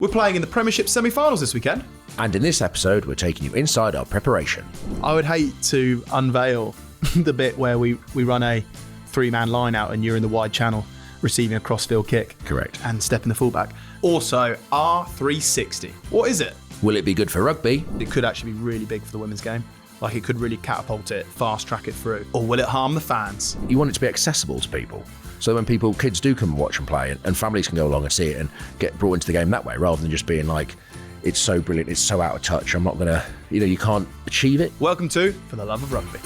We're playing in the Premiership semi-finals this weekend. And in this episode, we're taking you inside our preparation. I would hate to unveil the bit where we run a three-man line out and you're in the wide channel receiving a cross-field kick. Correct. And stepping the fullback. Also, R360. What is it? Will it be good for rugby? It could actually be really big for the women's game. Like it could really catapult it, fast track it through. Or will it harm the fans? You want it to be accessible to people. So when kids do come and watch and play, and families can go along and see it and get brought into the game that way, rather than just being like, it's so brilliant, it's so out of touch, I'm not going to, you can't achieve it. Welcome to For the Love of Rugby.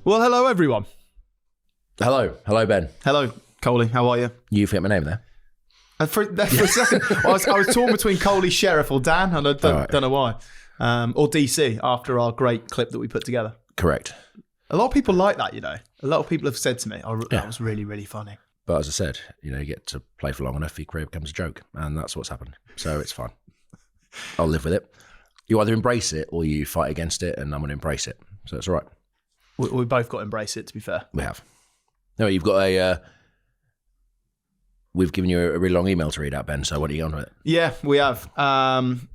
Well, hello everyone. Hello Ben. Hello, Coley, how are you? You forget my name there. And for a second, I was torn between Coley, Sheriff or Dan, and I don't know why. Or DC, after our great clip that we put together. Correct. A lot of people like that, A lot of people have said to me, that was really, really funny. But as I said, you get to play for long enough, your career becomes a joke. And that's what's happened. So it's fine. I'll live with it. You either embrace it or you fight against it, and I'm going to embrace it. So it's all right. We both got to embrace it, to be fair. We have. No, you've got we've given you a really long email to read out, Ben, so what are you on with it? Yeah, we have. And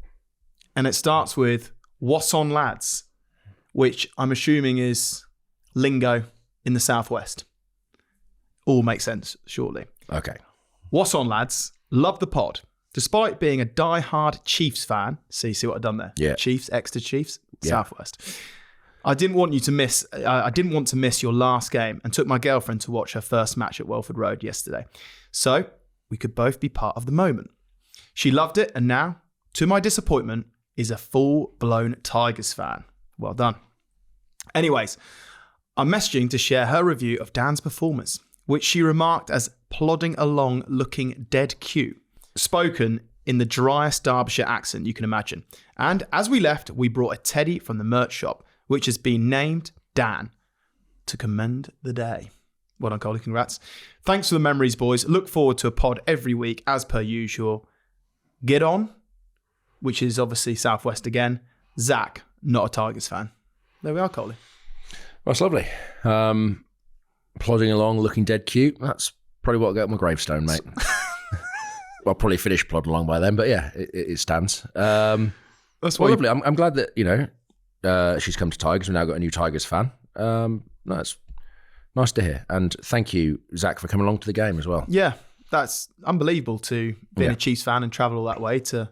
it starts with, "What's on, lads?" Which I'm assuming is lingo in the southwest. All makes sense, shortly. Okay. "What's on, lads? Love the pod. Despite being a die-hard Chiefs fan," see what I've done there? Yeah. Chiefs, Exeter Chiefs, yeah. Southwest. I didn't want to miss your last game and took my girlfriend to watch her first match at Welford Road yesterday. So we could both be part of the moment. She loved it and now, to my disappointment, is a full-blown Tigers fan. Well done. Anyways, I'm messaging to share her review of Dan's performance, which she remarked as plodding along looking dead cute, spoken in the driest Derbyshire accent you can imagine. And as we left, we brought a teddy from the merch shop, which has been named Dan, to commend the day. Well done, Coley, congrats. Thanks for the memories, boys. Look forward to a pod every week, as per usual. Get on, which is obviously Southwest again. Zach, not a Tigers fan. There we are, Coley. That's lovely. Plodding along, looking dead cute. That's probably what I got on my gravestone, mate. I'll probably finish plodding along by then, but yeah, it stands. That's lovely. I'm glad that, she's come to Tigers. We've now got a new Tigers fan. That's nice to hear. And thank you, Zach, for coming along to the game as well. Yeah, that's unbelievable to be a Chiefs fan and travel all that way to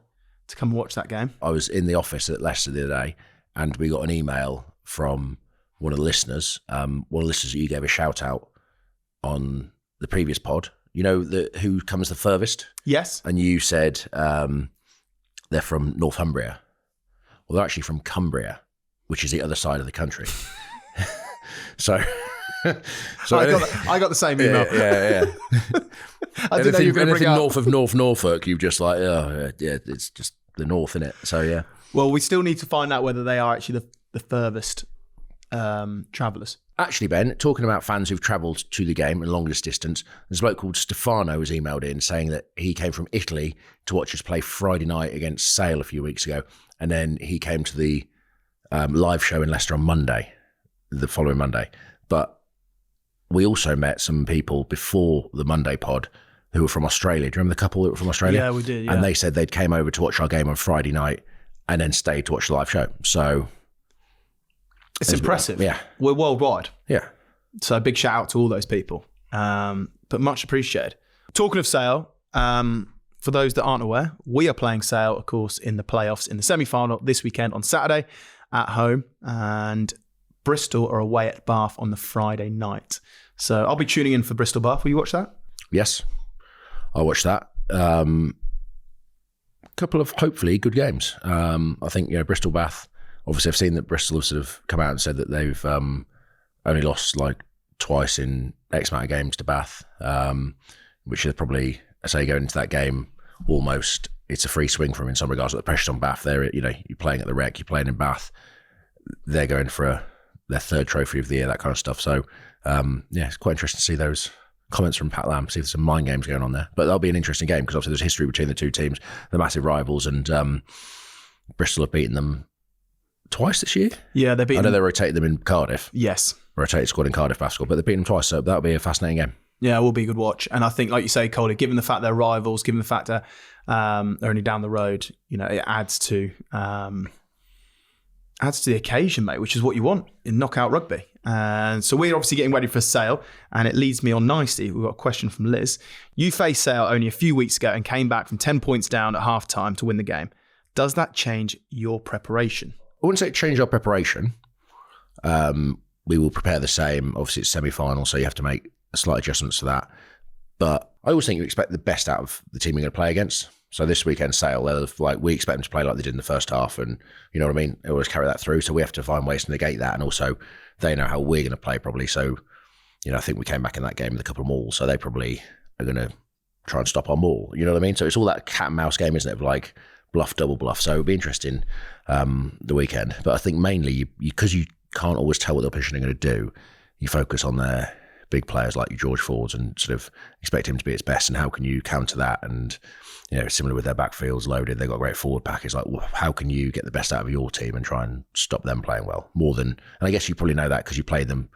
come and watch that game. I was in the office at Leicester the other day and we got an email from one of the listeners, that you gave a shout out on the previous pod. Who comes the furthest? Yes. And you said they're from Northumbria. Well, they're actually from Cumbria, which is the other side of the country. So I got the same email. Yeah. I didn't know you were going to bring north of North Norfolk, you've just like, it's just the north, innit? So yeah. Well, we still need to find out whether they are actually the furthest travellers. Actually, Ben, talking about fans who've travelled to the game in longest distance, there's a bloke called Stefano who's emailed in saying that he came from Italy to watch us play Friday night against Sale a few weeks ago. And then he came to the live show in Leicester on Monday, the following Monday. But we also met some people before the Monday pod who were from Australia. Do you remember the couple that were from Australia? Yeah, we did, yeah. And they said they'd came over to watch our game on Friday night and then stayed to watch the live show. So it's impressive. Yeah. We're worldwide. Yeah. So a big shout out to all those people. But much appreciated. Talking of Sale, for those that aren't aware, we are playing Sale, of course, in the playoffs in the semi-final this weekend on Saturday at home. And Bristol are away at Bath on the Friday night. So I'll be tuning in for Bristol Bath. Will you watch that? Yes, I'll watch that. Couple of hopefully good games. I think Bristol Bath. Obviously, I've seen that Bristol have sort of come out and said that they've only lost like twice in X amount of games to Bath, which is probably, I say, going into that game almost it's a free swing for them in some regards. But the pressure's on Bath. You're playing at the Rec, you're playing in Bath. They're going for their third trophy of the year, that kind of stuff. So it's quite interesting to see those comments from Pat Lam, see if there's some mind games going on there. But that'll be an interesting game because obviously there's history between the two teams, the massive rivals, and Bristol have beaten them twice this year. Yeah, they've beaten I know they rotated them in Cardiff. Yes. Rotated squad in Cardiff basketball, but they've beaten them twice, so that'll be a fascinating game. Yeah, it will be a good watch. And I think, like you say, Coley, given the fact they're rivals, given the fact that they're only down the road, it adds to the occasion, mate, which is what you want in knockout rugby. And so we're obviously getting ready for Sale, and it leads me on nicely. We've got a question from Liz. You faced Sale only a few weeks ago and came back from 10 points down at half-time to win the game. Does that change your preparation? I wouldn't say it changed our preparation. We will prepare the same. Obviously, it's semi-final, so you have to make slight adjustments to that. But I always think you expect the best out of the team you're going to play against. So this weekend, Sale, we expect them to play like they did in the first half, and you know what I mean? They always carry that through, so we have to find ways to negate that, and also they know how we're going to play probably. So, I think we came back in that game with a couple of mauls, so they probably are going to try and stop our maul. You know what I mean? So it's all that cat and mouse game, isn't it, of like bluff, double bluff. So it'll be interesting the weekend. But I think mainly, because you can't always tell what the opposition are going to do, you focus on their big players like your George Fords and sort of expect him to be its best, and how can you counter that? And similar with their backfields loaded, they've got a great forward pack. It's like, well, how can you get the best out of your team and try and stop them playing well more than? And I guess you probably know that because you played them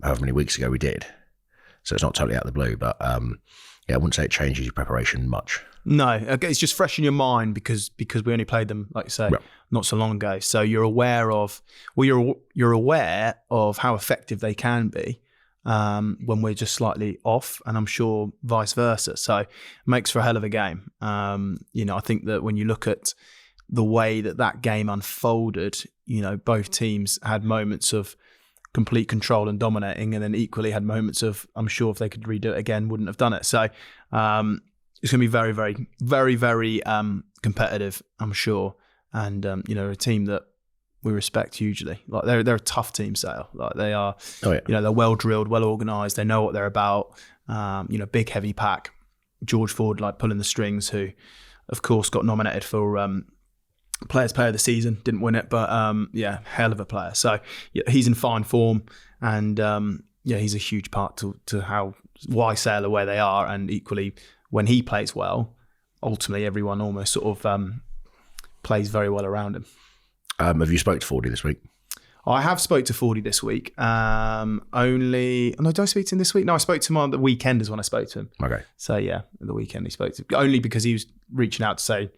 however many weeks ago we did, so it's not totally out of the blue. But I wouldn't say it changes your preparation much. No, it's just fresh in your mind because we only played them, like you say, not so long ago. So you're aware of how effective they can be when we're just slightly off, and I'm sure vice versa. So it makes for a hell of a game. I think that when you look at the way that game unfolded, both teams had moments of complete control and dominating, and then equally had moments of, I'm sure if they could redo it again, wouldn't have done it. So it's going to be very, very, very, very competitive, I'm sure. And, a team that we respect hugely. Like they're a tough team, Sale. Like they are, they're well drilled, well organised. They know what they're about. Big heavy pack. George Ford pulling the strings, who, of course, got nominated for Players Player of the Season. Didn't win it, but hell of a player. So he's in fine form, and he's a huge part to why Sale are where they are, and equally when he plays well, ultimately everyone almost sort of plays very well around him. Have you spoke to Fordy this week? I have spoke to Fordy this week. Did I speak to him this week? No, I spoke to him on the weekend is when I spoke to him. Okay. So the weekend he spoke to, only because he was reaching out to say,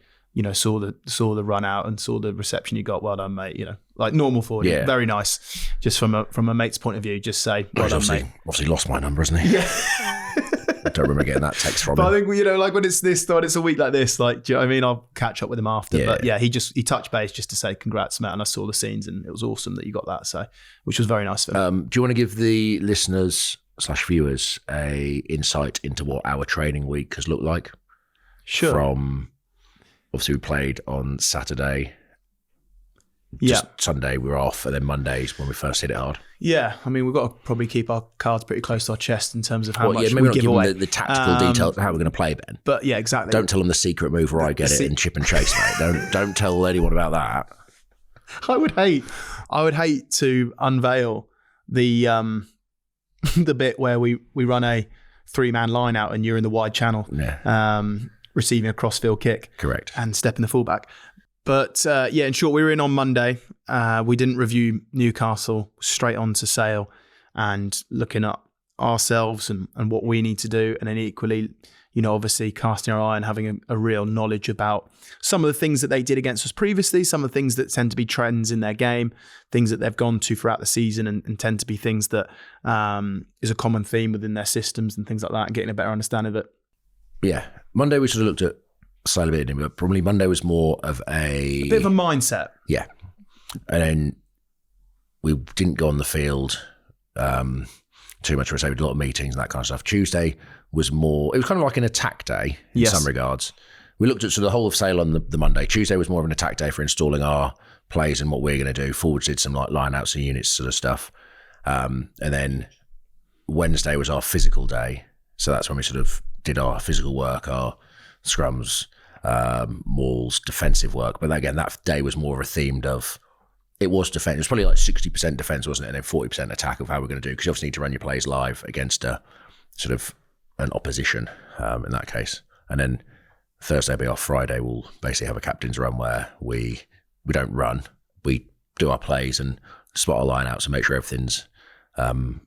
saw the run out and saw the reception you got. Well done, mate. Like normal Fordy. Yeah. Very nice. Just from a mate's point of view, just say, well done, mate. Obviously lost my number, hasn't he? Yeah. I don't remember getting that text from him. But I think, when it's a week like this, do you know what I mean? I'll catch up with him after. Yeah. But he touched base just to say congrats, Matt, and I saw the scenes and it was awesome that you got that. So, which was very nice for him. Do you want to give the listeners / viewers a insight into what our training week has looked like? Sure. From, obviously we played on Saturday. Just Sunday we were off, and then Mondays when we first hit it hard. Yeah, I mean, we've got to probably keep our cards pretty close to our chest in terms of how much we give away. The tactical details of how we're going to play, Ben. But yeah, exactly. Don't tell them the secret move where I get it and chip and chase, mate. Don't tell anyone about that. I would hate to unveil the the bit where we run a 3-man line out and you're in the wide channel, receiving a cross-field kick. Correct. And stepping the fullback. But in short, we were in on Monday. We didn't review Newcastle, straight on to Sale and looking at ourselves and what we need to do. And then equally, obviously casting our eye and having a real knowledge about some of the things that they did against us previously, some of the things that tend to be trends in their game, things that they've gone to throughout the season and tend to be things that is a common theme within their systems and things like that, and getting a better understanding of it. Yeah. Monday we sort of looked at Sale a bit, but probably Monday was more of a bit of a mindset. Yeah. And then we didn't go on the field too much. We did a lot of meetings and that kind of stuff. Tuesday was more, it was kind of like an attack day in some regards. We looked at sort of the whole of Sale on the Monday. Tuesday was more of an attack day for installing our plays and what we're going to do. Forwards did some like line outs and units sort of stuff. And then Wednesday was our physical day. So that's when we sort of did our physical work, our scrums, mauls, defensive work. But again, that day was more of a themed of, it was defense. It was probably like 60% defense, wasn't it? And then 40% attack of how we're going to do, because you obviously need to run your plays live against a sort of an opposition in that case. And then Thursday will be off. Friday we'll basically have a captain's run where we don't run. We do our plays and spot our line outs and make sure everything's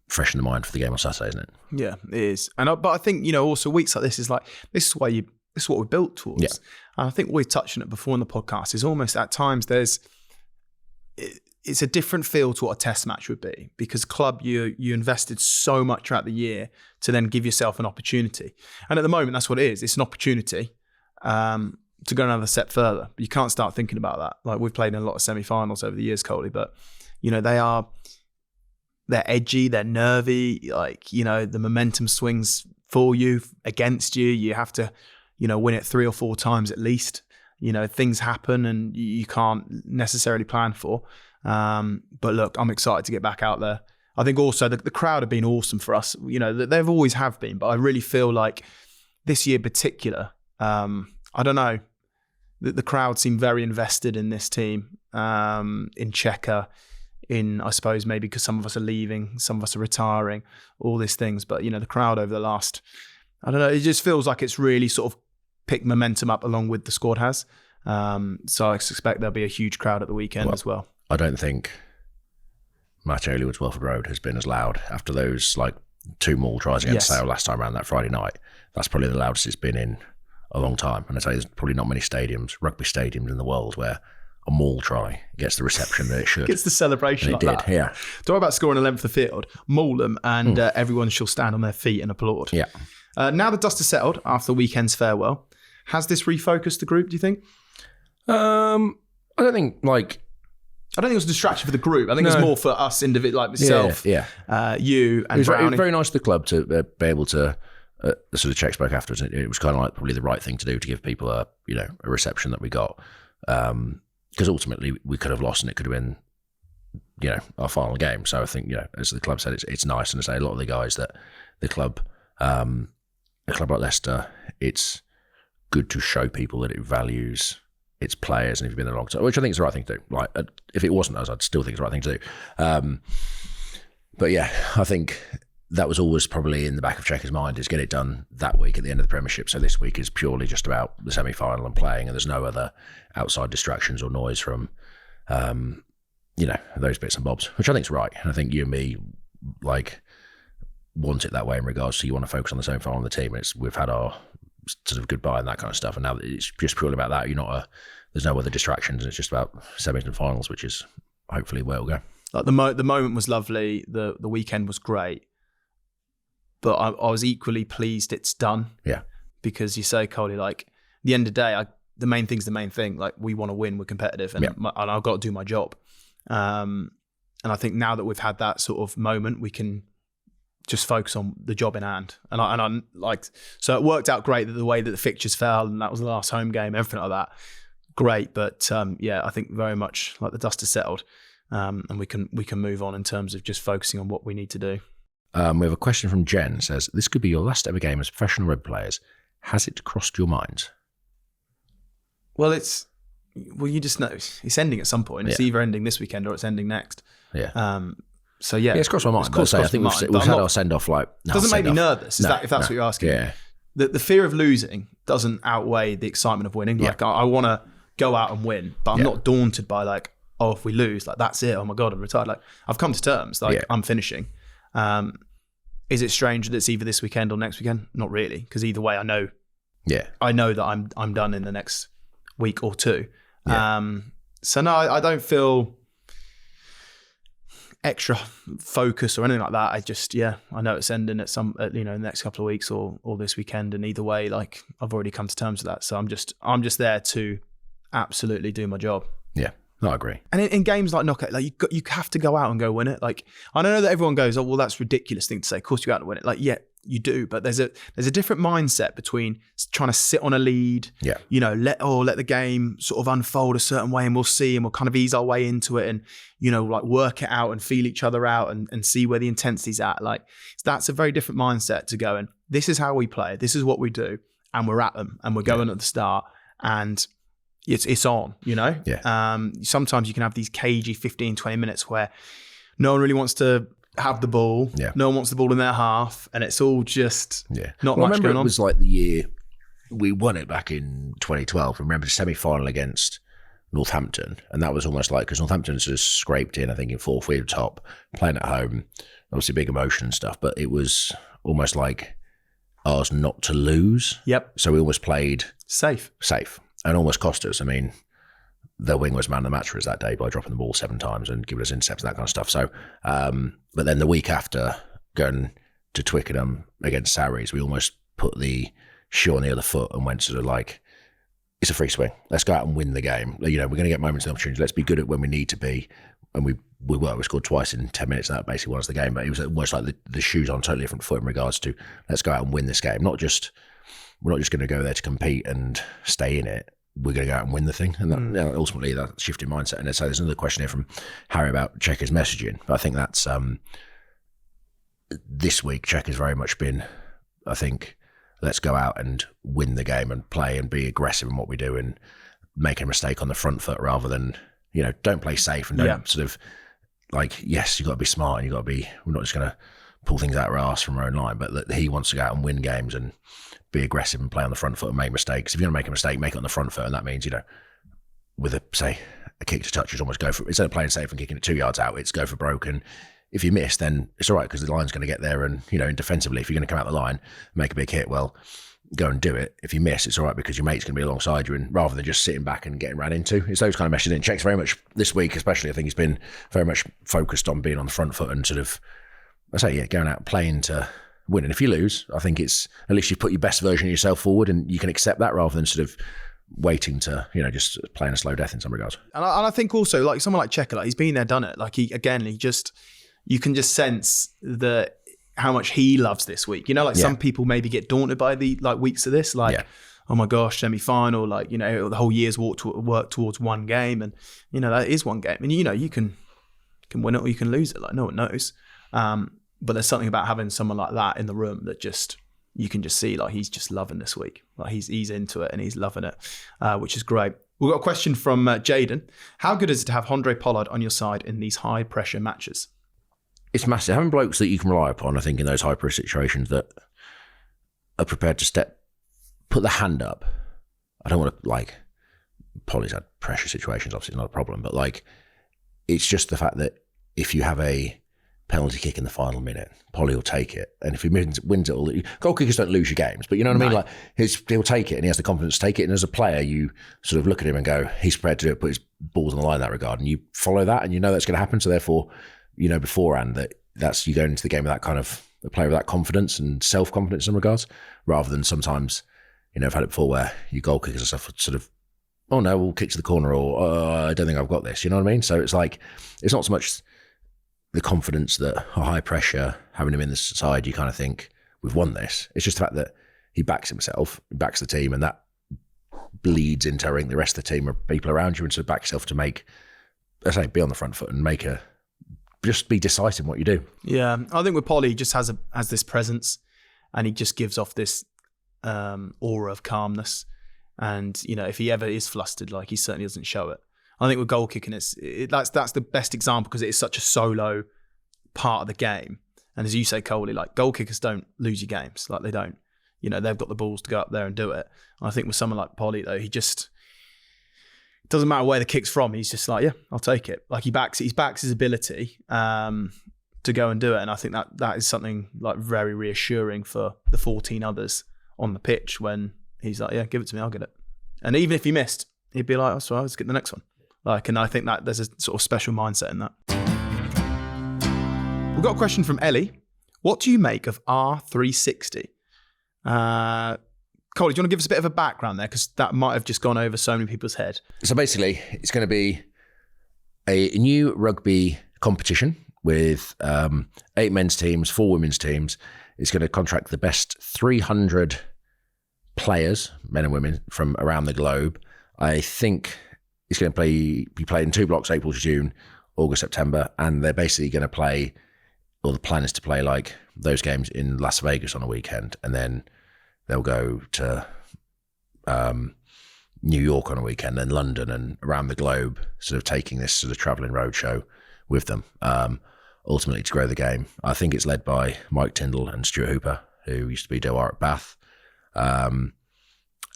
fresh in the mind for the game on Saturday, isn't it? Yeah, it is. But I think, also weeks like this is like, this is what we're built towards. Yeah. And I think we've touched on it before in the podcast, is almost at times it's a different feel to what a test match would be, because club, you invested so much throughout the year to then give yourself an opportunity. And at the moment, that's what it is. It's an opportunity to go another step further. But you can't start thinking about that. Like, we've played in a lot of semi-finals over the years, Coley, but they're edgy, they're nervy, the momentum swings for you, against you. You have to, win it 3 or 4 times at least. Things happen and you can't necessarily plan for. But look, I'm excited to get back out there. I think also the crowd have been awesome for us. They've always have been, but I really feel like this year in particular, I don't know, the crowd seem very invested in this team, in Checker, I suppose maybe because some of us are leaving, some of us are retiring, all these things. But, the crowd over the last, I don't know, it just feels like it's really sort of picked momentum up along with the squad has. So I expect there'll be a huge crowd at the weekend as well. I don't think Matt Olywood's Welford Road has been as loud after those 2 Maul tries against Sale last time around that Friday night. That's probably the loudest it's been in a long time. And I say there's probably not many rugby stadiums in the world where a Maul try gets the reception that it should. Gets the celebration like that. Yeah. Don't worry about scoring a length of the field. Maul them and everyone shall stand on their feet and applaud. Yeah. Now the dust has settled after the weekend's farewell. Has this refocused the group, do you think? I don't think it was a distraction for the group. I think it's more for us individually, like myself, you and Brownie. It was very nice of the club to be able to, the sort of check spoke afterwards. It was kind of probably the right thing to do to give people a reception that we got. Because ultimately we could have lost and it could have been, our final game. So I think, as the club said, it's nice. And I say a lot of the guys that the club like Leicester, it's good to show people that it values its players and if you've been there a long time, which I think is the right thing to do. If it wasn't us, I'd still think it's the right thing to do. But yeah, I think that was always probably in the back of Checker's mind, is get it done that week at the end of the Premiership. So this week is purely just about the semi-final and playing, and there's no other outside distractions or noise from, those bits and bobs, which I think is right. And I think you and me, want it that way in regards to you want to focus on the semi-final and the team. We've had our sort of goodbye and that kind of stuff, and now it's just purely about that. There's no other distractions, and it's just about semis and finals, which is hopefully where we'll go. The moment was lovely. The weekend was great. But I was equally pleased it's done. Yeah. Because you say, Coley, at the end of the day, the main thing's the main thing. We want to win, we're competitive, and, and I've got to do my job. And I think now that we've had that sort of moment, we can just focus on the job in hand. So it worked out great that the way that the fixtures fell, and that was the last home game, everything like that. Great. But I think very much the dust has settled, and we can move on in terms of just focusing on what we need to do. We have a question from Jen. It says, this could be your last ever game as professional rugby players. Has it crossed your mind? Well, you just know it's ending at some point. It's either ending this weekend or it's ending next. Yeah. So yeah, it's crossed my mind. I think we've had our send off doesn't make me nervous. If that's what you're asking. Yeah. The fear of losing doesn't outweigh the excitement of winning. I want to go out and win, but I'm not daunted by if we lose, that's it. Oh my God, I'm retired. I've come to terms. I'm finishing. Is it strange that it's either this weekend or next weekend? Not really, because either way, I know. Yeah. I know that I'm done in the next week or 2. Yeah. So no, I don't feel extra focus or anything like that. I just, I know it's ending at the next couple of weeks or this weekend, and either way, I've already come to terms with that. So I'm just there to absolutely do my job. Yeah. No, I agree. And in games like knockout, you have to go out and go win it. I know that everyone goes, oh, well, that's a ridiculous thing to say. Of course you go out and win it. Yeah, you do. But there's a different mindset between trying to sit on a lead, let the game sort of unfold a certain way and we'll see, and we'll kind of ease our way into it and, work it out and feel each other out and see where the intensity's at. That's a very different mindset to go and this is how we play. This is what we do. And we're at them and we're going at the start and it's on, Yeah. Sometimes you can have these cagey 15, 20 minutes where no one really wants to have the ball. Yeah. No one wants the ball in their half. And it's all just not much going on. It was the year we won it back in 2012. I remember the semi-final against Northampton, and that was almost like, because Northampton just scraped in, I think, in fourth, we were top, playing at home, obviously big emotion and stuff, but it was almost like ours not to lose. Yep. So we almost played safe, and almost cost us. I mean, their wing was man of the match for us that day by dropping the ball 7 times and giving us intercepts and that kind of stuff. So, but then the week after, going to Twickenham against Sarries, we almost put the shoe on the other foot and went sort of like, it's a free swing. Let's go out and win the game. You know, we're going to get moments and opportunities. Let's be good at when we need to be. And we were. We scored twice in 10 minutes, and that basically won us the game. But it was almost like the shoes on a totally different foot in regards to, let's go out and win this game. We're not just going to go there to compete and stay in it. We're going to go out and win the thing. And that, you know, ultimately, that shifting mindset. And so there's another question here from Harry about Cheika's messaging. But I think that's this week, Cheika's very much been, I think, let's go out and win the game and play and be aggressive in what we do and make a mistake on the front foot rather than, you know, don't play safe and don't sort of like, yes, you've got to be smart and you've got to be, we're not just going to pull things out of our arse from our own line, but that he wants to go out and win games and be aggressive and play on the front foot and make mistakes. If you're going to make a mistake, make it on the front foot. And that means, you know, with a kick to touch is almost go for, instead of playing safe and kicking it 2 yards out, it's go for broken. If you miss, then it's all right because the line's going to get there. And, you know, defensively, if you're going to come out the line, make a big hit, well, go and do it. If you miss, it's all right because your mate's going to be alongside you, and rather than just sitting back and getting ran into. It's those kind of messages. And Czech's very much this week, especially, I think he's been very much focused on being on the front foot and sort of, going out and playing to win. And if you lose, I think it's at least you've put your best version of yourself forward and you can accept that rather than sort of waiting to, you know, just playing a slow death in some regards. And I think also, like someone like Cheika, like he's been there, done it. Like you can just sense how much he loves this week. You know, like some people maybe get daunted by the like weeks of this, like, oh my gosh, semi-final, like, you know, the whole year's work towards one game. And, you know, that is one game. And, you know, you can win it or you can lose it. Like no one knows. But there's something about having someone like that in the room that just, you can just see like he's just loving this week. Like he's into it and he's loving it, which is great. We've got a question from Jaden. How good is it to have Andre Pollard on your side in these high pressure matches? It's massive. Having blokes that you can rely upon, I think, in those high pressure situations that are prepared to put the hand up. I don't want to, like, Polly's had pressure situations, obviously it's not a problem, but like, it's just the fact that if you have a penalty kick in the final minute, Polly will take it. And if he wins it all, goal kickers don't lose your games, but you know what I mean? Like, he'll take it and he has the confidence to take it. And as a player, you sort of look at him and go, he's prepared to do it, put his balls on the line in that regard. And you follow that and you know that's going to happen. So therefore, you know beforehand that's you going into the game with that kind of a player with that confidence and self-confidence in some regards, rather than sometimes, you know, I've had it before where you goal kickers and stuff sort of, oh no, we'll kick to the corner, or I don't think I've got this, you know what I mean? So it's like, it's not so much the confidence that high pressure, having him in the side, you kind of think we've won this. It's just the fact that he backs himself, he backs the team, and that bleeds into, I think, the rest of the team or people around you, and so back yourself to make, be on the front foot and just be decisive in what you do. Yeah, I think with Polly, he just has this presence, and he just gives off this aura of calmness. And you know, if he ever is flustered, like, he certainly doesn't show it. I think with goal kicking, that's the best example because it is such a solo part of the game. And as you say, Coley, like, goal kickers don't lose your games. Like, they don't. You know, they've got the balls to go up there and do it. And I think with someone like Polly, though, he just, it doesn't matter where the kick's from. He's just like, yeah, I'll take it. Like, he backs his ability to go and do it. And I think that is something like very reassuring for the 14 others on the pitch when he's like, yeah, give it to me, I'll get it. And even if he missed, he'd be like, oh, sorry, let's get the next one. Like, and I think that there's a sort of special mindset in that. We've got a question from Ellie. What do you make of R360? Coley, do you want to give us a bit of a background there? Because that might have just gone over so many people's head. So basically, it's going to be a new rugby competition with 8 men's teams, 4 women's teams. It's going to contract the best 300 players, men and women, from around the globe. I think it's going to be played in 2 blocks, April to June, August, September, and they're basically going to play, or the plan is to play like those games in Las Vegas on a weekend, and then they'll go to New York on a weekend, then London, and around the globe, sort of taking this sort of travelling roadshow with them, ultimately to grow the game. I think it's led by Mike Tyndall and Stuart Hooper, who used to be Doar at Bath.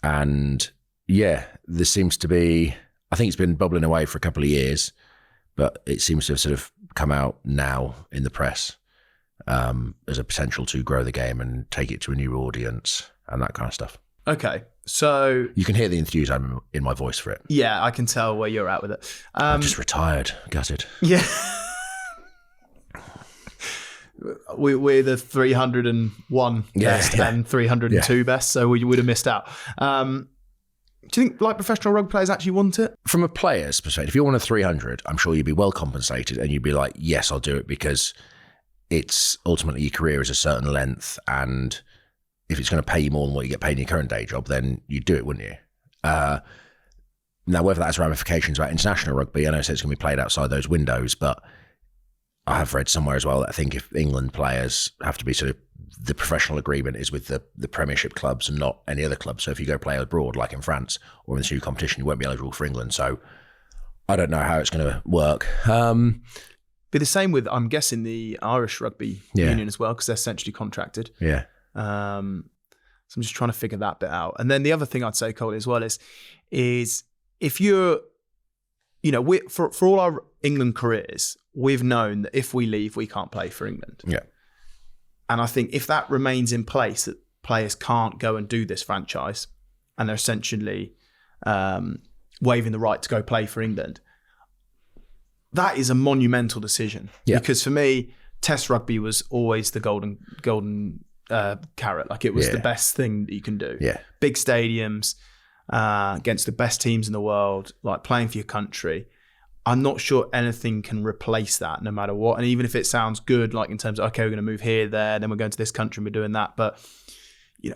And yeah, there seems to be I think it's been bubbling away for a couple of years, but it seems to have sort of come out now in the press as a potential to grow the game and take it to a new audience and that kind of stuff. Okay, so you can hear the enthusiasm in my voice for it. Yeah, I can tell where you're at with it. I'm just retired, gutted. Yeah. We're the 301 best and 302 best, so we would have missed out. Do you think like professional rugby players actually want it? From a player's perspective, if you want a 300, I'm sure you'd be well compensated and you'd be like, yes, I'll do it because it's ultimately your career is a certain length, and if it's going to pay you more than what you get paid in your current day job, then you'd do it, wouldn't you? Now, whether that has ramifications about international rugby, I know it's going to be played outside those windows, but I have read somewhere as well that I think if England players have to be sort of, the professional agreement is with the Premiership clubs and not any other club. So if you go play abroad, like in France or in this new competition, you won't be eligible for England. So I don't know how it's going to work. Be the same with, I'm guessing, the Irish Rugby Union as well, because they're essentially contracted. Yeah. So I'm just trying to figure that bit out. And then the other thing I'd say, Coley, as well is if you're, for all our England careers, we've known that if we leave, we can't play for England. Yeah. And I think if that remains in place, that players can't go and do this franchise, and they're essentially waiving the right to go play for England, that is a monumental decision. Yeah. Because for me, Test rugby was always the golden carrot. Like it was the best thing that you can do. Yeah. Big stadiums against the best teams in the world, like playing for your country. I'm not sure anything can replace that, no matter what. And even if it sounds good, like in terms of, okay, we're going to move here, there, then we're going to this country and we're doing that. But,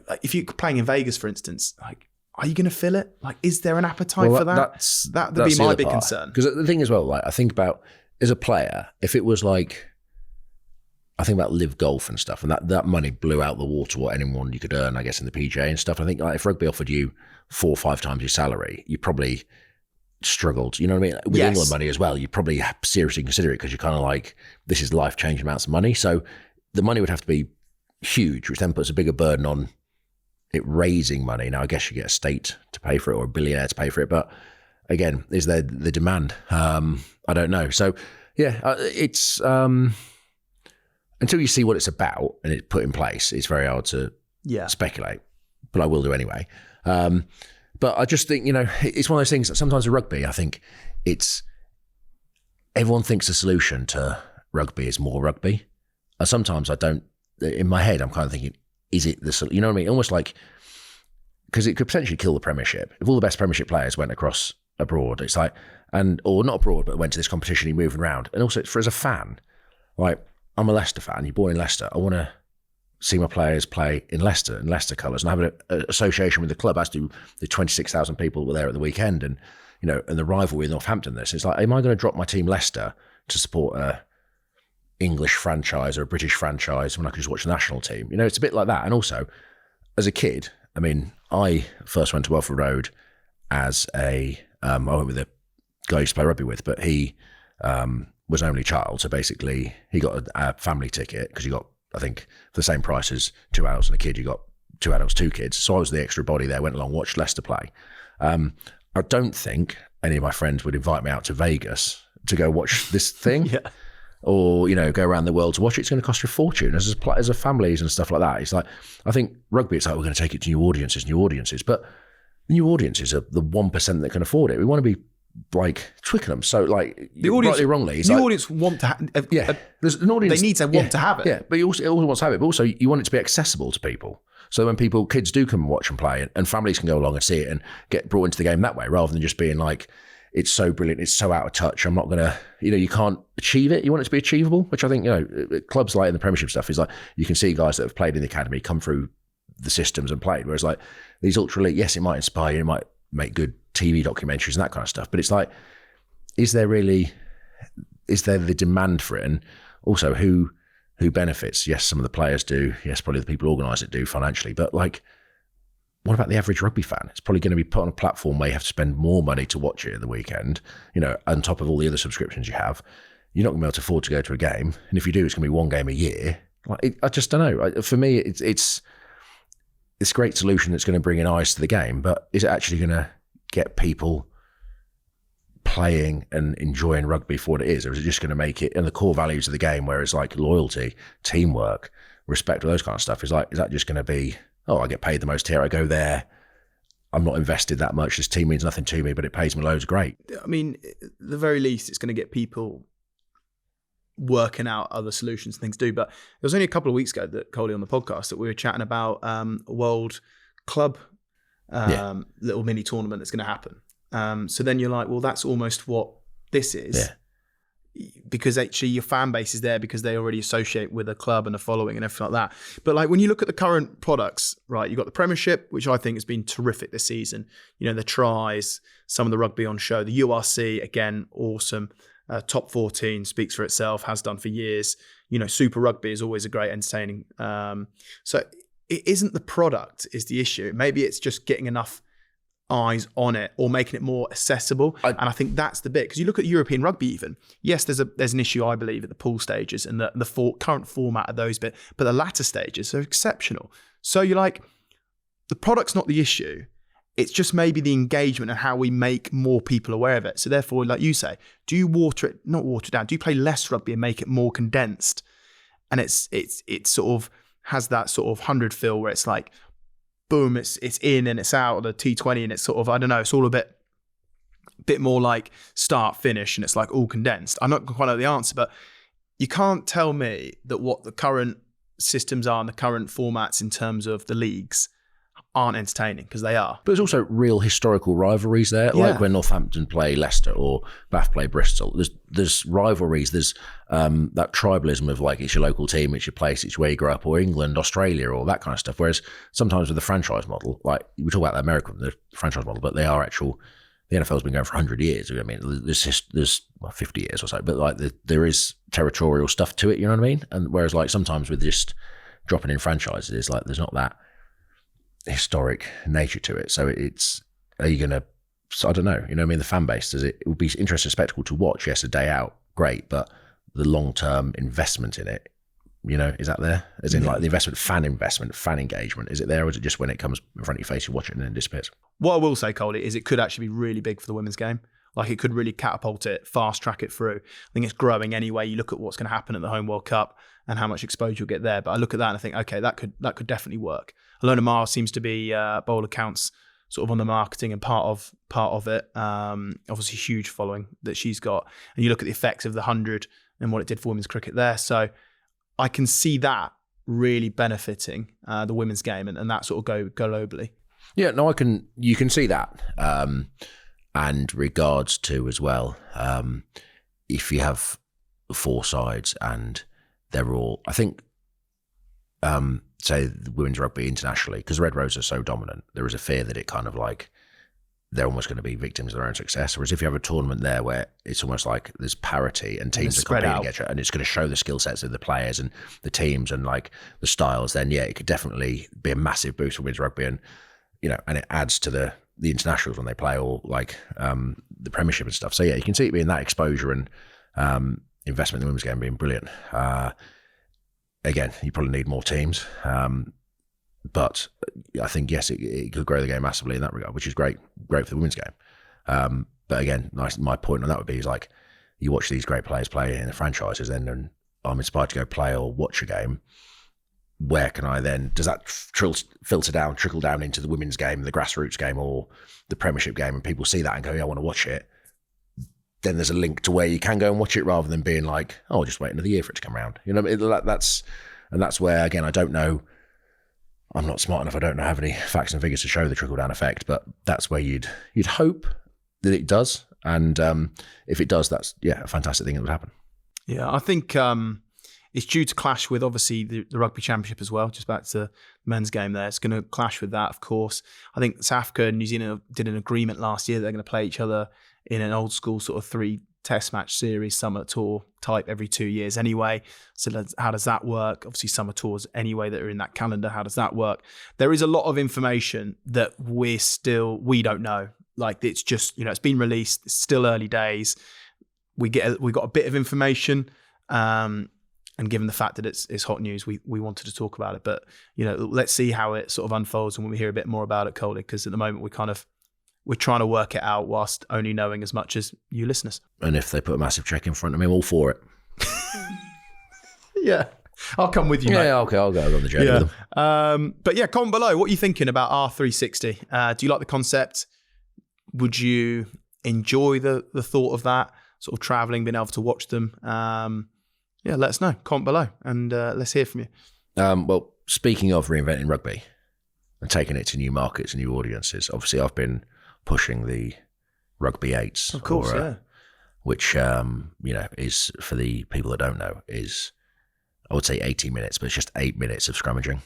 like if you're playing in Vegas, for instance, like, are you going to fill it? Like, is there an appetite for that? That would be my big concern. Because the thing as well, like I think about, as a player, if it was like, I think about live golf and stuff, and that money blew out the water what anyone you could earn, I guess, in the PGA and stuff. I think like if rugby offered you 4 or 5 times your salary, you probably struggled. You know what I mean? With England money as well, you probably seriously consider it because you're kind of like, this is life-changing amounts of money. So the money would have to be huge, which then puts a bigger burden on it raising money. Now, I guess you get a state to pay for it or a billionaire to pay for it. But again, is there the demand? I don't know. So yeah, it's until you see what it's about and it's put in place, it's very hard to speculate. But I will do anyway. But I just think, it's one of those things that sometimes with rugby, I think everyone thinks the solution to rugby is more rugby. And sometimes I don't, in my head, I'm kind of thinking, is it the solution? You know what I mean? Almost like, because it could potentially kill the Premiership. If all the best Premiership players went across abroad, it's like, or not abroad, but went to this competition, you're moving around. And also as a fan, like I'm a Leicester fan, you're born in Leicester, I want to see my players play in Leicester colours and have an association with the club, as do the 26,000 people that were there at the weekend, and and the rivalry with Northampton. It's like, am I going to drop my team Leicester to support a English franchise or a British franchise when I could just watch the national team? It's a bit like that. And also, as a kid, I mean, I first went to Welford Road as I went with a guy I used to play rugby with, but he was an only child, so basically he got a family ticket because you got, I think, for the same price as 2 adults and a kid, you got 2 adults, 2 kids. So I was the extra body there, went along, watched Leicester play. I don't think any of my friends would invite me out to Vegas to go watch this thing or, go around the world to watch it. It's going to cost you a fortune as a families and stuff like that. It's like, I think rugby, it's like, we're going to take it to new audiences. But the new audiences are the 1% that can afford it. We want to be like Twickenham. So like, the audience, rightly wrongly, the audience want to have, there's an audience. They need to want to have it. Yeah, but it also wants to have it. But also you want it to be accessible to people. So when kids do come and watch and play, and families can go along and see it and get brought into the game that way, rather than just being like, it's so brilliant, it's so out of touch, I'm not going to, you can't achieve it. You want it to be achievable, which I think, clubs like in the Premiership stuff is like, you can see guys that have played in the academy come through the systems and played. Whereas like these ultra elite, yes, it might inspire you, it might make good TV documentaries and that kind of stuff. But it's like, is there the demand for it? And also who benefits? Yes, some of the players do. Yes, probably the people who organise it do financially. But like, what about the average rugby fan? It's probably going to be put on a platform where you have to spend more money to watch it at the weekend, on top of all the other subscriptions you have. You're not going to be able to afford to go to a game. And if you do, it's going to be 1 game a year. Like, I just don't know. For me, it's a great solution that's going to bring in eyes to the game. But is it actually going to get people playing and enjoying rugby for what it is, or is it just going to make it, and the core values of the game, where it's like loyalty, teamwork, respect, all those kind of stuff, is that just going to be, oh, I get paid the most here, I go there, I'm not invested that much, this team means nothing to me, but it pays me loads, great. I mean, at the very least, it's going to get people working out other solutions, things do. But it was only a couple of weeks ago that Coley on the podcast that we were chatting about a World Club little mini tournament that's going to happen. So then you're like, well, that's almost what this is, because actually your fan base is there because they already associate with a club and a following and everything like that. But like when you look at the current products, right, you've got the Premiership, which I think has been terrific this season. You know, the tries, some of the rugby on show, the URC, again, awesome. Top 14 speaks for itself, has done for years. You know, Super Rugby is always a great entertaining. So it isn't the product is the issue. Maybe it's just getting enough eyes on it or making it more accessible. And I think that's the bit, because you look at European rugby even. Yes, there's an issue, I believe, at the pool stages and the current format of those bit, but the latter stages are exceptional. So you're like, the product's not the issue. It's just maybe the engagement and how we make more people aware of it. So therefore, like you say, do you not water it down? Do you play less rugby and make it more condensed? And it sort of has that sort of 100 feel where it's like, boom, it's in and it's out, or the T20, and it's sort of, I don't know, it's all a bit more like start, finish, and it's like all condensed. I'm not quite know the answer, but you can't tell me that what the current systems are and the current formats in terms of the leagues aren't entertaining, because they are. But there's also real historical rivalries there, like when Northampton play Leicester or Bath play Bristol. There's rivalries. There's that tribalism of like, it's your local team, it's your place, it's where you grew up, or England, Australia, or that kind of stuff. Whereas sometimes with the franchise model, like we talk about the American, the franchise model, but they are actual. The NFL's been going for 100 years. I mean, there's 50 years or so, but like there is territorial stuff to it. You know what I mean? And whereas like sometimes with just dropping in franchises, it's like there's not that historic nature to it. So are you going to, I don't know, you know what I mean? The fan base, it would be interesting spectacle to watch, yes, a day out, great, but the long-term investment in it, you know, is that there? As in like the investment, fan engagement, is it there, or is it just when it comes in front of your face, you watch it and then it disappears? What I will say, Coley, is it could actually be really big for the women's game. Like it could really catapult it, fast track it through. I think it's growing anyway. You look at what's going to happen at the Home World Cup and how much exposure you'll get there. But I look at that and I think, okay, that could definitely work. Alona Miles seems to be, by all accounts, sort of on the marketing and part of it. Obviously, huge following that she's got. And you look at the effects of the 100 and what it did for women's cricket there. So I can see that really benefiting the women's game and that sort of go globally. Yeah, no, you can see that. And regards to as well, if you have 4 sides and they're all, I think, say the women's rugby internationally, because the Red Rose are so dominant, there is a fear that it kind of like, they're almost going to be victims of their own success. Whereas if you have a tournament there where it's almost like there's parity and teams are competing against it, and it's going to show the skill sets of the players and the teams and like the styles, then yeah, it could definitely be a massive boost for women's rugby, and you know, and it adds to the internationals when they play, or like the Premiership and stuff. So yeah, you can see it being that exposure and investment in the women's game being brilliant. Again, you probably need more teams, but I think yes, it could grow the game massively in that regard, which is great for the women's game. But again, my point on that would be is like, you watch these great players play in the franchises, and I'm inspired to go play or watch a game. Where can I then, does that trickle down into the women's game, the grassroots game, or the Premiership game, and people see that and go, yeah, I want to watch it. Then there's a link to where you can go and watch it, rather than being like, oh, just wait another year for it to come around. You know, that's where, again, I don't know, I'm not smart enough, I don't have any facts and figures to show the trickle down effect, but that's where you'd hope that it does. And if it does, that's, yeah, a fantastic thing that would happen. Yeah, I think it's due to clash with obviously the Rugby Championship as well, just back to the men's game there. It's going to clash with that, of course. I think South Africa and New Zealand did an agreement last year that they're going to play each other in an old school sort of 3 test match series, summer tour type every 2 years anyway. So how does that work? Obviously summer tours anyway that are in that calendar. How does that work? There is a lot of information that we don't know. Like it's just, you know, it's been released. It's still early days. We got a bit of information. And given the fact that it's hot news, we wanted to talk about it. But, you know, let's see how it sort of unfolds and when we hear a bit more about it, Coley, because at the moment we're trying to work it out whilst only knowing as much as you listeners. And if they put a massive check in front of me, I'm all for it. Yeah. I'll come with you, mate. Yeah, okay, I'll go on the journey with them. But yeah, comment below. What are you thinking about R360? Do you like the concept? Would you enjoy the thought of that? Sort of travelling, being able to watch them? Yeah, let us know. Comment below and let's hear from you. Well, speaking of reinventing rugby and taking it to new markets and new audiences, obviously I've been pushing the Rugby 8s. Of course, yeah. Which, is, for the people that don't know, is, I would say 80 minutes, but it's just 8 minutes of scrummaging.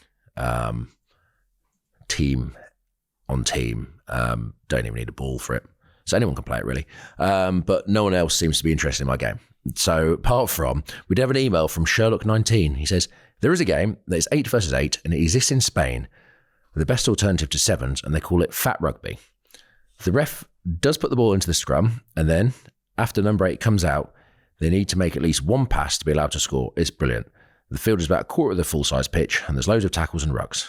Team on team, don't even need a ball for it. So anyone can play it, really. But no one else seems to be interested in my game. So apart from, we'd have an email from Sherlock19. He says, there is a game that is 8 versus 8 and it exists in Spain with the best alternative to sevens, and they call it Fat Rugby. The ref does put the ball into the scrum, and then after number 8 comes out, they need to make at least one pass to be allowed to score. It's brilliant. The field is about a quarter of the full-size pitch, and there's loads of tackles and rucks.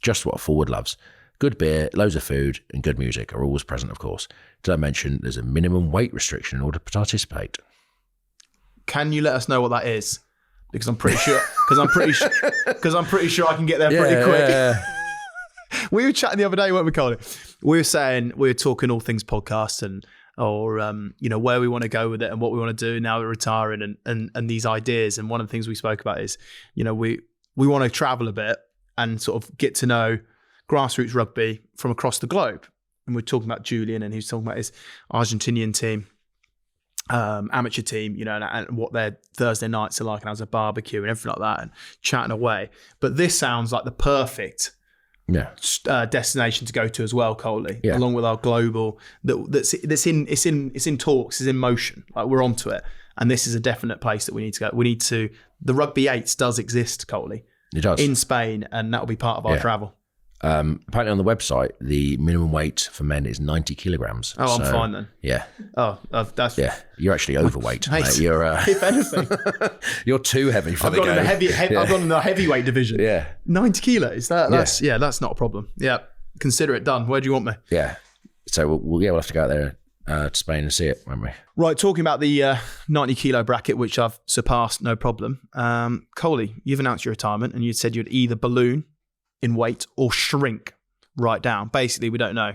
Just what a forward loves. Good beer, loads of food, and good music are always present, of course. Did I mention there's a minimum weight restriction in order to participate? Can you let us know what that is? Because I'm pretty sure. Because I'm pretty sure I can get there pretty quick. Yeah. We were chatting the other day, weren't we, Coley? We were talking all things podcasts and where we want to go with it and what we want to do now we're retiring and these ideas. And one of the things we spoke about is, we want to travel a bit and sort of get to know grassroots rugby from across the globe. And we're talking about Julian, and he was talking about his Argentinian team, amateur team, and what their Thursday nights are like, and how's a barbecue and everything like that, and chatting away. But this sounds like the perfect destination to go to as well, Coley. Yeah. Along with our global it's in talks, is in motion. Like, we're onto it, and this is a definite place that we need to go. The Rugby 8s does exist, Coley. It does. In Spain, and that will be part of our travel. Apparently on the website, the minimum weight for men is 90 kilograms. Oh, I'm fine then. Yeah. Oh, that's... Yeah, you're actually overweight. Mate, you're, if anything. You're too heavy for the game. I've gone in the heavyweight division. Yeah. 90 kilos. That's not a problem. Yeah. Consider it done. Where do you want me? Yeah. So we'll have to go out there to Spain and see it, won't we? Right, talking about the 90 kilo bracket, which I've surpassed, no problem. Coley, you've announced your retirement and you said you'd either balloon in weight or shrink right down. Basically, we don't know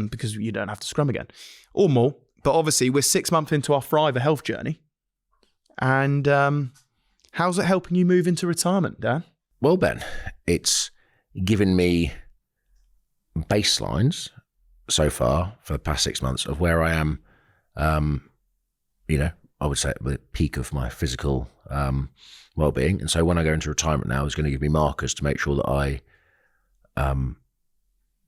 because you don't have to scrum again or more. But obviously, we're 6 months into our Thriver health journey. And how's it helping you move into retirement, Dan? Well, Ben, it's given me baselines so far for the past 6 months of where I am, I would say at the peak of my physical well-being. And so when I go into retirement now, it's going to give me markers to make sure that I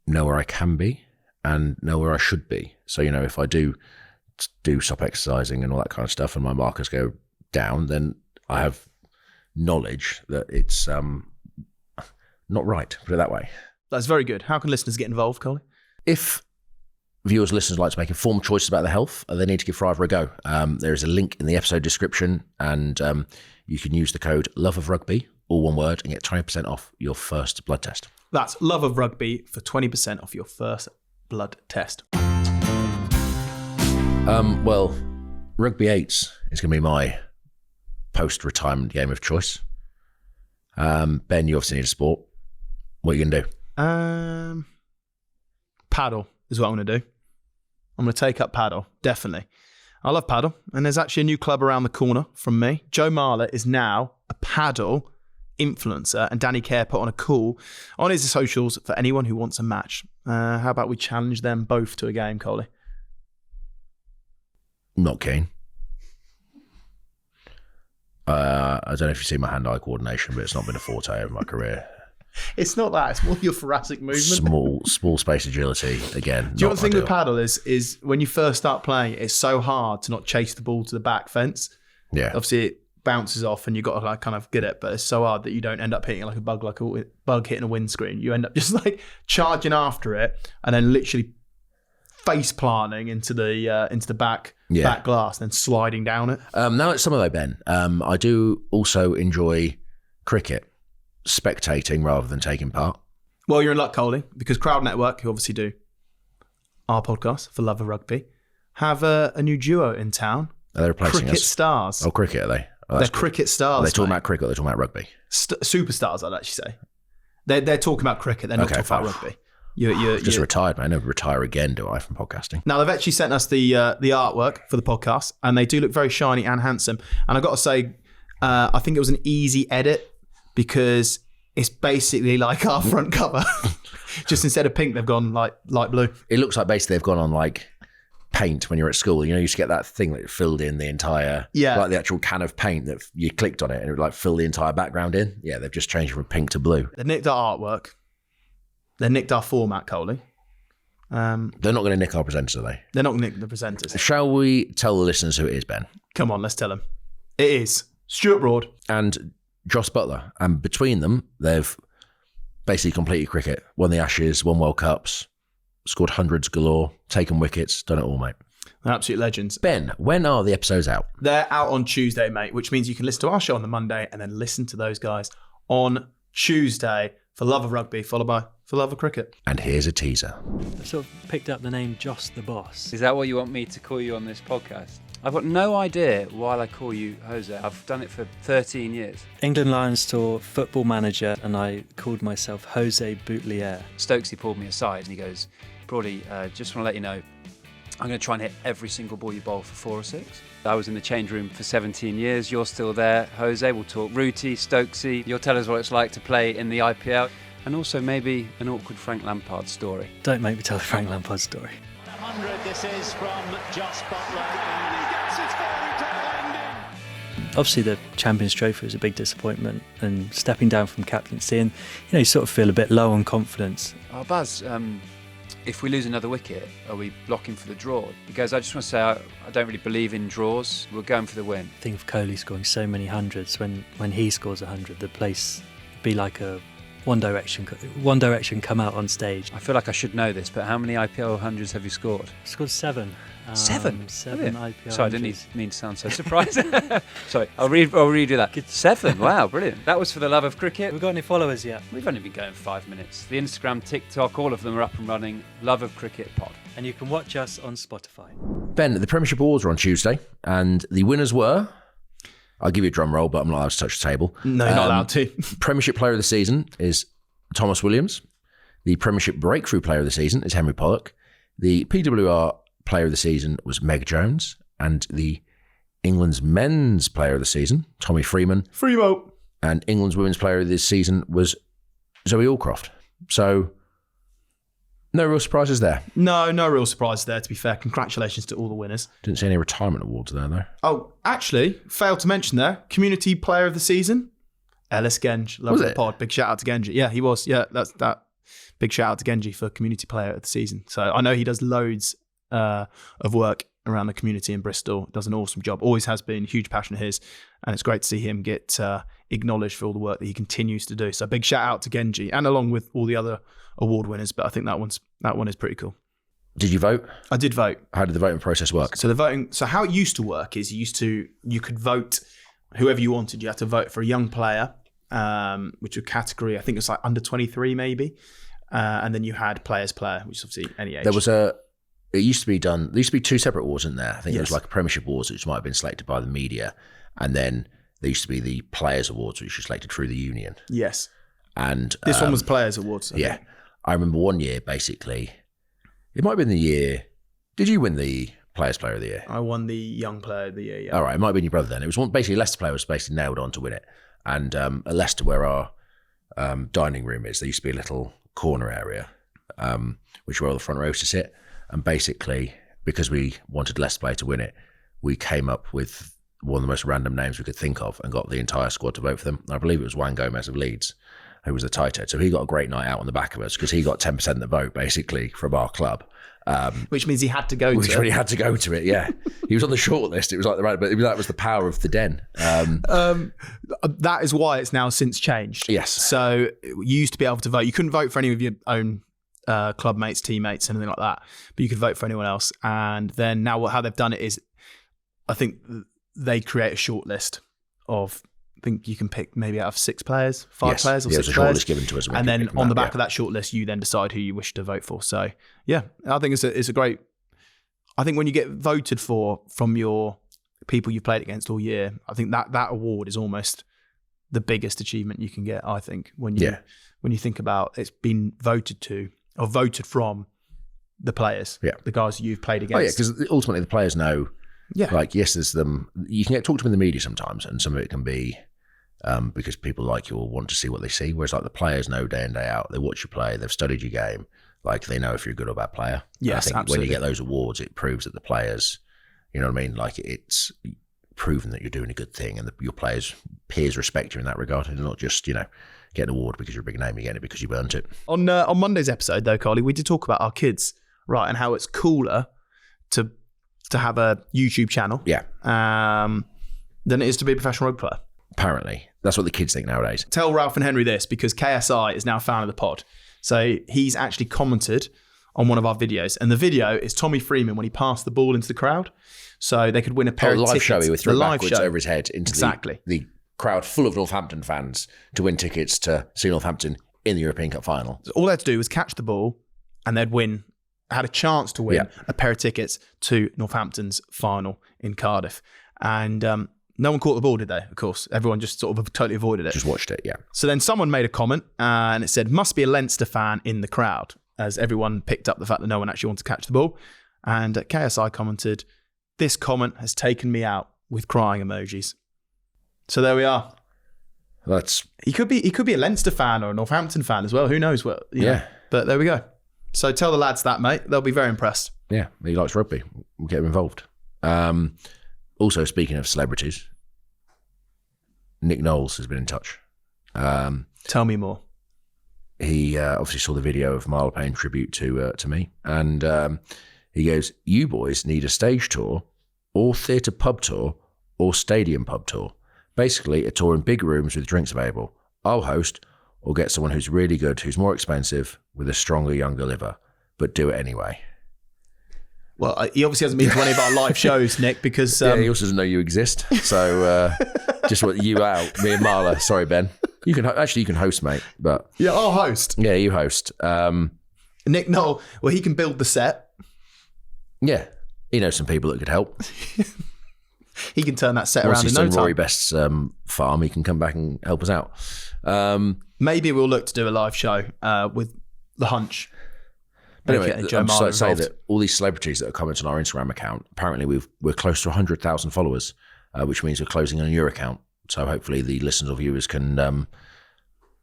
know where I can be and know where I should be. So, if I do stop exercising and all that kind of stuff and my markers go down, then I have knowledge that it's not right, put it that way. That's very good. How can listeners get involved, Coley? If viewers, listeners like to make informed choices about their health, they need to give Thriver a go. There is a link in the episode description, and you can use the code LOVEOFRUGBY, all one word, and get 20% off your first blood test. That's Love of Rugby for 20% off your first blood test. Well, Rugby 8s is going to be my post-retirement game of choice. Ben, you obviously need a sport. What are you going to do? Paddle is what I'm going to do. I'm going to take up paddle, definitely. I love paddle, and there's actually a new club around the corner from me. Joe Marler is now a paddle influencer, and Danny Kerr put on a call on his socials for anyone who wants a match. How about we challenge them both to a game, Coley? Not keen. I don't know if you see my hand-eye coordination, but it's not been a forte over my career. It's not that. It's more your thoracic movement. Small space agility again. Do you know what the thing with paddle is when you first start playing, it's so hard to not chase the ball to the back fence. Yeah. Obviously, it bounces off and you've got to kind of get it, but it's so hard that you don't end up hitting it like a bug hitting a windscreen. You end up just charging after it and then literally face planting into the back glass and then sliding down it. Now it's summer though, Ben. I do also enjoy cricket. Spectating rather than taking part. Well, you're in luck, Coley, because Crowd Network, who obviously do our podcast, For Love of Rugby, have a new duo in town. Are they replacing Cricket us? Stars. Oh, cricket, are they? Oh, They're cool. cricket stars. Are they talking mate. about cricket or are they talking about rugby? Superstars, I'd actually say. They're talking about cricket. They're not talking about rugby. Just retired, man. I never retire again, do I, from podcasting? Now, they've actually sent us the artwork for the podcast, and they do look very shiny and handsome. And I've got to say, I think it was an easy edit because it's basically like our front cover. Just instead of pink, they've gone like light blue. It looks like basically they've gone on like paint when you're at school. You know, you used to get that thing that filled in the entire, like the actual can of paint that you clicked on it and it would like fill the entire background in. Yeah, they've just changed from pink to blue. They nicked our artwork. They nicked our format, Coley. They're not going to nick our presenters, are they? They're not going to nick the presenters. Shall we tell the listeners who it is, Ben? Come on, let's tell them. It is Stuart Broad and Joss Butler. And between them, they've basically completed cricket, won the Ashes, won World Cups, scored hundreds galore, taken wickets, done it all, mate. They're absolute legends. Ben, when are the episodes out? They're out on Tuesday, mate, which means you can listen to our show on the Monday and then listen to those guys on Tuesday. For Love of Rugby, followed by For Love of Cricket. And here's a teaser. I've sort of picked up the name Joss the Boss. Is that what you want me to call you on this podcast? I've got no idea why I call you Jose. I've done it for 13 years. England Lions Tour football manager, and I called myself Jose Boutelier. Stokesy pulled me aside and he goes, Brody, just want to let you know, I'm going to try and hit every single ball you bowl for 4 or 6. I was in the change room for 17 years. You're still there, Jose. We'll talk Rooty, Stokesy. You'll tell us what it's like to play in the IPL. And also maybe an awkward Frank Lampard story. Don't make me tell the Frank Lampard story. 100, this is from Joss Butler. And he gets his fairy tale ending. Obviously, the Champions Trophy was a big disappointment, and stepping down from captaincy, and you sort of feel a bit low on confidence. Oh, Baz, if we lose another wicket, are we blocking for the draw? Because I just want to say I don't really believe in draws. We're going for the win. Think of Coley scoring so many hundreds. When he scores 100, the place would be like a One Direction come out on stage. I feel like I should know this, but how many IPL hundreds have you scored? Scored 7. 7? Seven Brilliant. IPL. Sorry, I didn't mean to sound so surprised. Sorry, I'll redo that. 7. Wow, brilliant. That was for the love of cricket. Have we got any followers yet? We've only been going 5 minutes. The Instagram, TikTok, all of them are up and running. Love of Cricket Pod. And you can watch us on Spotify. Ben, the Premiership Awards were on Tuesday, and the winners were... I'll give you a drum roll, but I'm not allowed to touch the table. No, you're not allowed to. Premiership Player of the Season is Thomas Williams. The Premiership Breakthrough Player of the Season is Henry Pollock. The PWR Player of the Season was Meg Jones. And the England's Men's Player of the Season, Tommy Freeman. Freemo. And England's Women's Player of the Season was Zoe Allcroft. So, no real surprises there. No real surprise there, to be fair. Congratulations to all the winners. Didn't see any retirement awards there, though. Oh, actually, failed to mention there, Community Player of the Season, Ellis Genge. Love Was the it? pod. Big shout out to Genji. Yeah, he was. Yeah, that's that. Big shout out to Genji for Community Player of the Season. So I know he does loads of work around the community in Bristol. Does an awesome job. Always has been. Huge passion of his. And it's great to see him get acknowledged for all the work that he continues to do. So big shout out to Genji, and along with all the other award winners. But I think that one is pretty cool. Did you vote? I did vote. How did the voting process work? So how it used to work is you could vote whoever you wanted. You had to vote for a young player, which was category, I think it was like under 23 maybe. And then you had players player, which is obviously any age. There used to be 2 separate awards in there. I think Yes. it was like a Premiership Awards, which might have been selected by the media. And then there used to be the Players Awards, which was selected through the union. Yes. And This one was Players Awards. I yeah. think. I remember one year, basically, it might have been the year. Did you win the Players Player of the Year? I won the Young Player of the Year, yeah. All right, it might have been your brother then. It was one, basically, Leicester player was basically nailed on to win it. And at Leicester, where our dining room is, there used to be a little corner area, which where all the front rows to sit. And basically, because we wanted Leicester player to win it, we came up with one of the most random names we could think of and got the entire squad to vote for them. I believe it was Juan Gomez of Leeds, who was the tight head. So he got a great night out on the back of us because he got 10% of the vote, basically, from our club. Which means he had to go Which to really had to go to it, yeah. He was on the short list. It was like but that was the power of the den. That is why it's now since changed. Yes. So you used to be able to vote. You couldn't vote for any of your own club mates, teammates, anything like that. But you could vote for anyone else. And then now how they've done it is, I think they create a short list of think you can pick maybe out of 6 players, 5 Yes. players or Yeah, 6 there's a players. shortlist given to us. And then on the back of that shortlist, you then decide who you wish to vote for. So yeah, I think it's a great. I think when you get voted for from your people you've played against all year, I think that award is almost the biggest achievement you can get. I think when you think about it's been voted to or voted from the players, the guys you've played against. Oh yeah, because ultimately the players know. Yeah, like yes, there's them. You can talk to them in the media sometimes, and some of it can be because people like you will want to see what they see. Whereas like the players know day in day out, they watch you play, they've studied your game, like they know if you're a good or bad player. Yes, I think absolutely. when you get those awards, it proves that the players, you know what I mean, like it's proven that you're doing a good thing, and your peers respect you in that regard, and not just get an award because you're a big name, you're getting it because you've earned it. On Monday's episode though, Coley, we did talk about our kids, right, and how it's cooler to have a YouTube channel, than it is to be a professional rugby player. Apparently, that's what the kids think nowadays. Tell Ralph and Henry this, because KSI is now a fan of the pod. So he's actually commented on one of our videos, and the video is Tommy Freeman when he passed the ball into the crowd, so they could win a pair of live tickets. show he would throw the live backwards show over his head into the crowd full of Northampton fans to win tickets to see Northampton in the European Cup final. So all they had to do was catch the ball, and they'd had a chance to win a pair of tickets to Northampton's final in Cardiff. And no one caught the ball, did they? Of course. Everyone just sort of totally avoided it. Just watched it, yeah. So then someone made a comment and it said, must be a Leinster fan in the crowd, as everyone picked up the fact that no one actually wanted to catch the ball. And KSI commented, this comment has taken me out, with crying emojis. So there we are. He could be a Leinster fan or a Northampton fan as well. Who knows what? Yeah. But there we go. So tell the lads that, mate. They'll be very impressed. Yeah, he likes rugby. We'll get him involved. Also, speaking of celebrities, Nick Knowles has been in touch. Tell me more. He obviously saw the video of Marla paying tribute to me, and he goes, "You boys need a stage tour, or theatre pub tour, or stadium pub tour. Basically, a tour in big rooms with drinks available. I'll host, or get someone who's really good, who's more expensive, with a stronger, younger liver, but do it anyway." Well, he obviously hasn't been to any of our live shows, Nick, because... he also doesn't know you exist. So just want you out, me and Marla. Sorry, Ben. You can host, mate. But yeah, I'll host. Yeah, you host. Nick Knoll, well, he can build the set. Yeah, he knows some people that could help. He can turn that set Once around in he's no done time. Rory Best's farm, he can come back and help us out. Maybe we'll look to do a live show with The Hunch. But anyway, Joe I'm just Marler like to say involved. that all these celebrities that are commenting on our Instagram account, apparently we're close to 100,000 followers, which means we're closing on your account. So hopefully the listeners or viewers can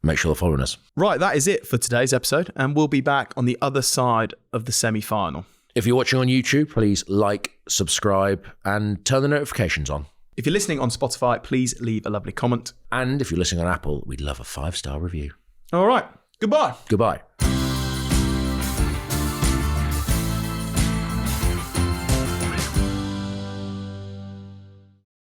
make sure they're following us. Right, that is it for today's episode, and we'll be back on the other side of the semi-final. If you're watching on YouTube, please like, subscribe, and turn the notifications on. If you're listening on Spotify, please leave a lovely comment. And if you're listening on Apple, we'd love a 5-star review. All right, goodbye. Goodbye.